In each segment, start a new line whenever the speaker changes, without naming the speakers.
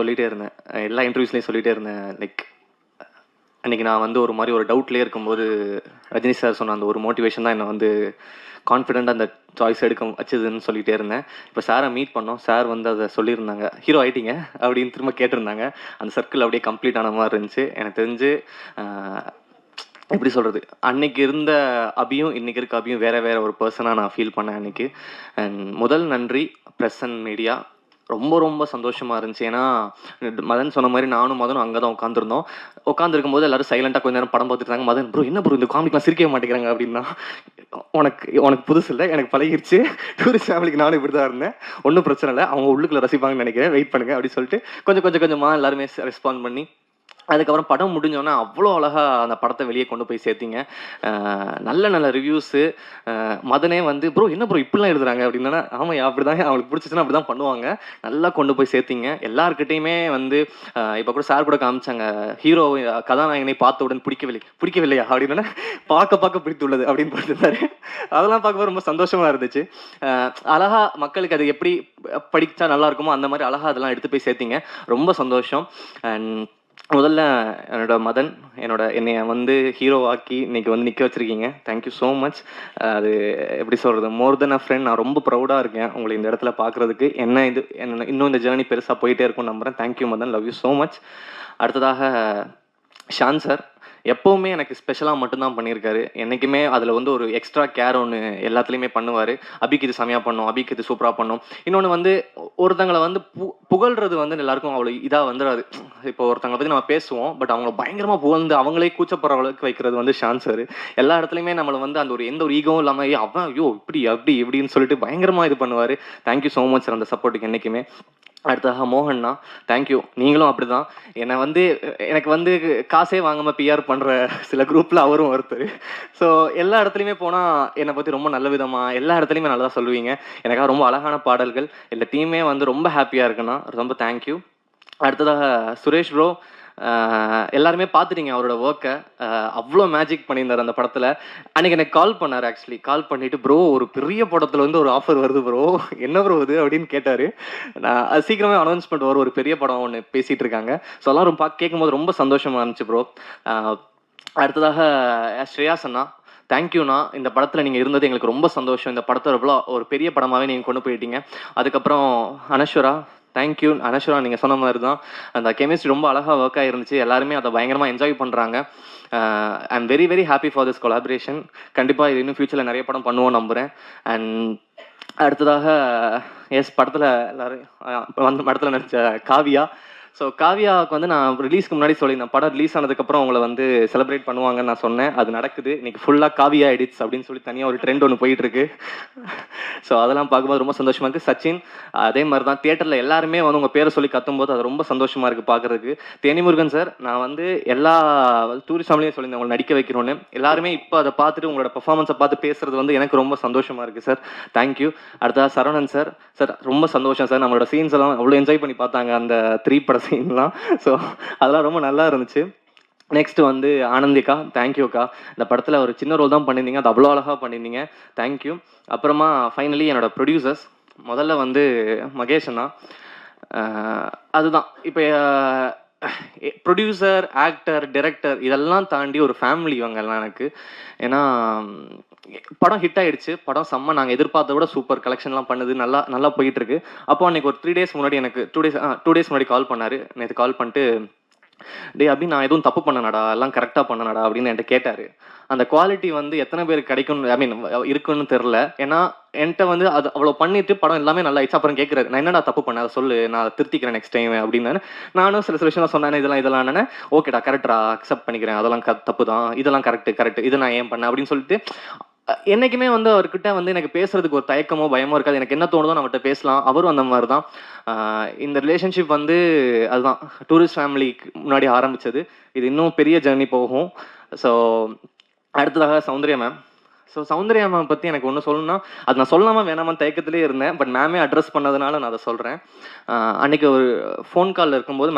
சொல்லிட்டே இருந்தேன். எல்லா இன்டர்வியூஸ்லயும் சொல்லிட்டே இருந்தேன். லைக் அன்னைக்கு நான் வந்து ஒரு மாதிரி ஒரு டவுட்லேயே இருக்கும்போது ரஜினி சார் சொன்ன அந்த ஒரு மோட்டிவேஷன் தான் என்னை வந்து கான்ஃபிடென்ட்டாக அந்த சாய்ஸ் எடுக்க வச்சதுன்னு சொல்லிகிட்டே இருந்தேன். இப்போ சாரை மீட் பண்ணோம். சார் வந்து அதை சொல்லியிருந்தாங்க, ஹீரோ ஆகிட்டீங்க அப்படின்னு திரும்ப கேட்டிருந்தாங்க. அந்த சர்க்கிள் அப்படியே கம்ப்ளீட் ஆன மாதிரி இருந்துச்சு. எனக்கு தெரிஞ்சு எப்படி சொல்கிறது, அன்னைக்கு இருந்த அபியும் இன்னைக்கு இருக்க அபியும் வேறு வேறு ஒரு பர்சனாக நான் ஃபீல் பண்ணேன் அன்னைக்கு. அண்ட் முதல் நன்றி ப்ரெஸ் அண்ட் மீடியா. ரொம்ப ரொம்ப சந்தோஷமாக இருந்துச்சு. ஏன்னா மதன் சொன்ன மாதிரி நானும் மதனும் அங்கே தான் உட்காந்துருந்தோம். உட்காந்துருக்கும் போது எல்லாரும் சைலண்டாக கொஞ்ச நேரம் படம் பார்த்துட்டு இருந்தாங்க. மதன் ப்ரோ என்ன ப்ரோ இந்த காமெடிக்கெலாம் சிரிக்கவே மாட்டேங்கிறாங்க அப்படின்னா, உனக்கு புதுசு இல்லை, எனக்கு பழகிருச்சு. டூரிஸ்ட் ஃபேமிலிக்கு நானும் இப்படி தான் இருந்தேன், ஒன்றும் பிரச்சனை இல்லை, அவங்க உள்ளுக்குள்ள ரசிப்பாங்கன்னு நினைக்கிறேன், வெயிட் பண்ணுங்க அப்படின்னு சொல்லிட்டு கொஞ்சமாக எல்லாருமே ரெஸ்பாண்ட் பண்ணி அதுக்கப்புறம் படம் முடிஞ்சோன்னா அவ்வளோ அழகாக அந்த படத்தை வெளியே கொண்டு போய் சேர்த்திங்க. நல்ல ரிவ்யூஸு. மதனே வந்து ப்ரோ என்ன ப்ரோ இப்படிலாம் எழுதுறாங்க அப்படின்னா, ஆமாம் அப்படி தான், அவங்களுக்கு பிடிச்சிச்சுன்னா அப்படி தான் பண்ணுவாங்க. நல்லா கொண்டு போய் சேர்த்திங்க. எல்லாருக்கிட்டையுமே வந்து இப்போ கூட சார் கூட காமிச்சாங்க, ஹீரோ கதாநாயகனை பார்த்தவுடன் பிடிக்கவில்லையா அப்படின்னா, பார்க்க பிடித்துள்ளது அப்படின்னு போட்டுருந்தாரு. அதெல்லாம் பார்க்கும்போது ரொம்ப சந்தோஷமாக இருந்துச்சு. அழகாக மக்களுக்கு அது எப்படி படித்தா நல்லா இருக்குமோ அந்த மாதிரி அழகாக அதெல்லாம் எடுத்து போய் சேர்த்திங்க. ரொம்ப சந்தோஷம். அண்ட் முதல்ல மதன் என்னைய வந்து ஹீரோ ஆக்கி இன்னைக்கு வந்து நிற்க வச்சிருக்கீங்க. Thank you so much. அது எப்படி சொல்கிறது, மோர் தென் அ ஃப்ரெண்ட். நான் ரொம்ப ப்ரௌடாக இருக்கேன் உங்களை இந்த இடத்துல பார்க்குறதுக்கு. என்ன இன்னும் இந்த ஜேர்னி பெருசாக போயிட்டே இருக்கும்னு நம்புகிறேன். Thank you Madan, love you so much. அடுத்ததாக ஷான் சார் எப்போவுமே எனக்கு ஸ்பெஷலாக மட்டும்தான் பண்ணியிருக்காரு. என்றைக்குமே அதில் வந்து ஒரு எக்ஸ்ட்ரா கேர் ஒன்று எல்லாத்துலேயுமே பண்ணுவார். அபிக்கு இது செமையாக பண்ணும், அபிக்கு இது சூப்பராக பண்ணும். இன்னொன்று வந்து ஒருத்தங்களை வந்து புகழ்றது வந்து எல்லாருக்கும் அவ்வளோ இதாக வந்துடாது. இப்போ ஒருத்தங்களை பற்றி நம்ம பேசுவோம், பட் அவங்கள பயங்கரமாக புகழ்ந்து அவங்களே கூச்சப்படுற அளவுக்கு வைக்கிறது வந்து ஷான் சார். எல்லா இடத்துலையுமே நம்மளை வந்து அந்த எந்த ஒரு ஈகவும் இல்லாமல் அவன் ஐயோ இப்படி அப்படி இப்படின்னு சொல்லிட்டு பயங்கரமாக இது பண்ணுவார். தேங்க்யூ ஸோ மச் சார் அந்த சப்போர்ட்டுக்கு என்றைக்குமே. அடுத்ததாக மோகன்னா, தேங்க்யூ. நீங்களும் அப்படி தான். என்னை வந்து எனக்கு வந்து காசே வாங்காமல் பிஆர் பண்ணுற சில குரூப்பில் அவரும் ஒருத்தர். ஸோ எல்லா இடத்துலையுமே போனால் என்னை பற்றி ரொம்ப நல்ல விதமாக எல்லா இடத்துலையுமே நல்லதாக சொல்லுவீங்க. எனக்காக ரொம்ப அழகான பாடல்கள். இந்த டீமே வந்து ரொம்ப ஹாப்பியாக இருக்குன்னா ரொம்ப தேங்க்யூ. அடுத்ததாக சுரேஷ் ப்ரோ, எல்லாருமே பார்த்துட்டீங்க அவரோட ஒர்க்கை. அவ்வளோ மேஜிக் பண்ணியிருந்தார் அந்த படத்தில். அன்றைக்கி எனக்கு கால் பண்ணார். ஆக்சுவலி கால் பண்ணிவிட்டு ப்ரோ ஒரு பெரிய படத்தில் வந்து ஒரு ஆஃபர் வருது ப்ரோ, என்ன ப்ரோ இது அப்படின்னு கேட்டார். நான் அது சீக்கிரமே அனௌன்ஸ்மெண்ட் வரும், ஒரு பெரிய படம் ஒன்று பேசிகிட்டு இருக்காங்க. ஸோ எல்லோரும் கேட்கும்போது ரொம்ப சந்தோஷமாக இருந்துச்சு ப்ரோ. அடுத்ததாக ஸ்ரேயாஸ் அண்ணா, தேங்க்யூண்ணா. இந்த படத்தில் நீங்கள் இருந்தது எங்களுக்கு ரொம்ப சந்தோஷம். இந்த படத்தை எவ்வளோ ஒரு பெரிய படமாகவே நீங்கள் கொண்டு போயிட்டீங்க. அதுக்கப்புறம் அனஸ்வரா, தேங்க்யூ அனஸ்வரா. நீங்கள் சொன்ன மாதிரி தான் அந்த கெமிஸ்ட்ரி ரொம்ப அழகாக ஒர்க் ஆகிருந்துச்சு. எல்லாருமே அதை பயங்கரமாக என்ஜாய் பண்ணுறாங்க. I am very very happy for this collaboration. கண்டிப்பாக இது இன்னும் ஃபியூச்சரில் நிறைய படம் பண்ணுவோம் நம்புகிறேன். அண்ட் அடுத்ததாக படத்தில் எல்லோரும் படத்தில் நடித்த காவியா. ஸோ காவியாவுக்கு வந்து நான் ரிலீஸ்க்கு முன்னாடி சொல்லியிருந்தேன், படம் ரிலீஸ் ஆனதுக்கப்புறம் அவங்கள வந்து செலிப்ரேட் பண்ணுவாங்கன்னு நான் சொன்னேன். அது நடக்குது. இன்னைக்கு ஃபுல்லாக காவியா எடிட்ஸ் அப்படின்னு சொல்லி தனியாக ஒரு ட்ரெண்ட் ஒன்று போயிட்டுருக்கு. ஸோ அதெல்லாம் பார்க்கும்போது ரொம்ப சந்தோஷமாக இருக்குது. சச்சின் அதே மாதிரி தான், தியேட்டரில் எல்லாருமே வந்து உங்கள் பேரை சொல்லி கத்தும்போது அது ரொம்ப சந்தோஷமாக இருக்குது பார்க்குறதுக்கு. தேனிமுருகன் சார், நான் வந்து எல்லா டூரிஸ்ட் ஃபேமிலியும் சொல்லியிருந்தேன் உங்களை நடிக்க வைக்கிறோன்னு. எல்லாருமே இப்போ அதை பார்த்துட்டு உங்களோட பர்ஃபார்மன்ஸை பார்த்து பேசுறது வந்து எனக்கு ரொம்ப சந்தோஷமாக இருக்குது சார். தேங்க்யூ. அடுத்ததாக சரவணன் சார், சார் ரொம்ப சந்தோஷம் சார். நம்மளோட சீன்ஸ் எல்லாம் அவ்வளோ என்ஜாய் பண்ணி பார்த்தாங்க அந்த 3 பட சீன்லாம். ஸோ அதெல்லாம் ரொம்ப நல்லா இருந்துச்சு. நெக்ஸ்ட் வந்து ஆனந்திகா, தேங்க்யூக்கா. இந்த படத்தில் ஒரு சின்ன ரோல் தான் பண்ணியிருந்தீங்க, அது அவ்வளோ அழகாக பண்ணியிருந்தீங்க. தேங்க்யூ. அப்புறமா ஃபைனலி என்னோட ப்ரொடியூசர்ஸ், முதல்ல வந்து மகேஷ் அண்ணா. அதுதான் இப்போ ப்ரொடியூசர், ஆக்டர், டைரக்டர் இதெல்லாம் தாண்டி ஒரு ஃபேமிலி இவங்கெல்லாம் எனக்கு. ஏன்னா படம் ஹிட் ஆகிடுச்சு. படம் செம்ம, நாங்கள் எதிர்பார்த்த விட சூப்பர் கலெக்ஷன்லாம் பண்ணுது, நல்லா போயிட்டு இருக்கு. அப்போ அன்றைக்கி ஒரு 3 days முன்னாடி எனக்கு 2 days முன்னாடி கால் பண்ணார். நேற்று கால் பண்ணிட்டு, டே அப்படி நான் எதுவும் தப்பு பண்ணனடா, எல்லாம் கரெக்டாக பண்ணனடா அப்படின்னு என்கிட்ட கேட்டார். அந்த குவாலிட்டி வந்து எத்தனை பேருக்கு கிடைக்கும், ஐ மீன் இருக்குன்னு தெரில. ஏன்னா என்கிட்ட வந்து அது அவ்வளோ பண்ணிட்டு படம் எல்லாமே நல்லா ஆயிடுச்சு. அப்புறம் கேட்குறாரு, நான் என்னடா தப்பு பண்ண அதை சொல்லு, நான் திருத்திக்கிறேன் நெக்ஸ்ட் டைம் அப்படின்னு. நானும் சில விஷயம் சொன்னேன், இதெல்லாம் ஓகேடா கரெக்டா அக்செப்ட் பண்ணிக்கிறேன், அதெல்லாம் தப்பு தான், இதெல்லாம் கரெக்ட் இது நான் ஏன் பண்ணேன் அப்படின்னு சொல்லிட்டு. என்னைக்குமே வந்து அவர்கிட்ட வந்து எனக்கு பேசுறதுக்கு ஒரு தயக்கமோ பயமோ இருக்காது. எனக்கு என்ன தோணுதோ நம்மகிட்ட பேசலாம். அவரும் அந்த மாதிரி தான். இந்த ரிலேஷன்ஷிப் வந்து அதுதான் டூரிஸ்ட் ஃபேமிலிக்கு முன்னாடி ஆரம்பிச்சது. இது இன்னும் பெரிய ஜர்னி போகும். ஸோ அடுத்ததாக Soundarya ma'am. So Soundarya ma'am பற்றி எனக்கு ஒன்று சொல்லணும்னா, அது நான் சொல்லாமல் வேணாமான்னு தயக்கத்திலே இருந்தேன். பட் மேமே அட்ரஸ் பண்ணதுனால நான் அதை சொல்கிறேன். அன்றைக்கி ஒரு ஃபோன் காலில் இருக்கும்போது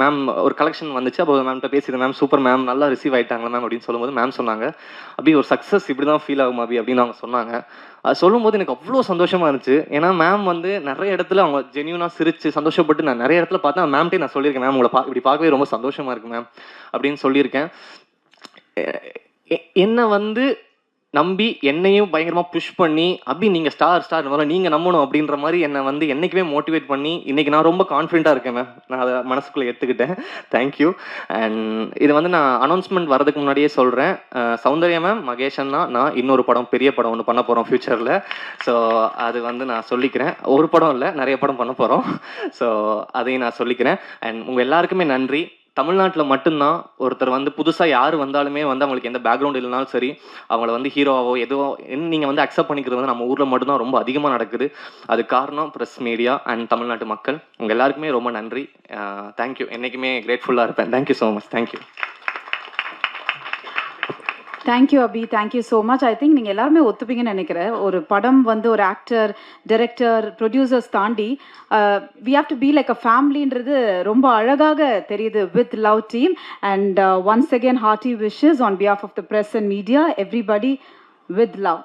மேம் ஒரு கலெக்ஷன் வந்துச்சு. அப்போ மேம்கிட்ட பேசியிருந்தேன். மேம் சூப்பர் மேம், நல்லா ரிசீவ் ஆகிட்டாங்களா மேம் அப்படின்னு சொல்லும்போது மேம் சொன்னாங்க, அப்படி ஒரு சக்ஸஸ் இப்படி தான் ஃபீல் ஆகும் அப்படி அப்படின்னு அவங்க சொன்னாங்க. அது சொல்லும்போது எனக்கு அவ்வளோ சந்தோஷமாக இருந்துச்சு. ஏன்னா மேம் வந்து நிறைய இடத்துல அவங்க ஜென்யூனாக சிரித்து சந்தோஷப்பட்டு நான் நிறைய இடத்துல பார்த்தேன். மேம்கிட்டே நான் சொல்லியிருக்கேன், மேம் உங்களை இப்படி பார்க்கவே ரொம்ப சந்தோஷமாக இருக்குது மேம் அப்படின்னு சொல்லியிருக்கேன். என்னை வந்து நம்பி என்னையும் பயங்கரமாக புஷ் பண்ணி அப்படி நீங்கள் ஸ்டார் நீங்கள் நம்பணும் அப்படின்ற மாதிரி என்னை வந்து என்றைக்குமே மோட்டிவேட் பண்ணி இன்றைக்கி நான் ரொம்ப கான்ஃபிடென்ட்டாக இருக்கேன் மேம். நான் அதை மனசுக்குள்ளே எடுத்துக்கிட்டேன். தேங்க்யூ. அண்ட் இது வந்து நான் அனௌன்ஸ்மெண்ட் வரதுக்கு முன்னாடியே சொல்கிறேன், சௌந்தர்யா மேம், மகேஷ் அண்ணா, நான் இன்னொரு படம், பெரிய படம் ஒன்று பண்ண போகிறோம் ஃப்யூச்சரில். ஸோ அது வந்து நான் சொல்லிக்கிறேன். ஒரு படம் இல்லை, நிறைய படம் பண்ண போகிறோம். ஸோ அதையும் நான் சொல்லிக்கிறேன். அண்ட் உங்கள் எல்லாருக்குமே நன்றி. தமிழ்நாட்டில் மட்டும்தான் ஒருத்தர் வந்து புதுசாக யார் வந்தாலுமே வந்து அவங்களுக்கு எந்த பேக்ரவுண்ட் இல்லைனாலும் சரி, அவங்கள வந்து ஹீரோவோ எதுவோ நீங்கள் வந்து அக்செப்ட் பண்ணிக்கிறது வந்து நம்ம ஊரில் மட்டும்தான் ரொம்ப அதிகமாக நடக்குது. அது காரணம் ப்ரெஸ், மீடியா அண்ட் தமிழ்நாட்டு மக்கள். உங்கள் எல்லாருக்குமே ரொம்ப நன்றி. தேங்க்யூ. என்றைக்குமே கிரேட்ஃபுல்லாக இருப்பேன். Thank you so much. Thank you.
Thank you Abhi, thank you so much. I think நீங்கள் எல்லாருமே ஒத்துப்பீங்கன்னு நினைக்கிறேன். ஒரு படம் வந்து ஒரு ஆக்டர், டைரக்டர், ப்ரொடியூசர்ஸ் தாண்டி we have to be like a ஃபேமிலின்றது ரொம்ப அழகாக தெரியுது with love team. And once again hearty wishes on behalf of the press and media, everybody with love.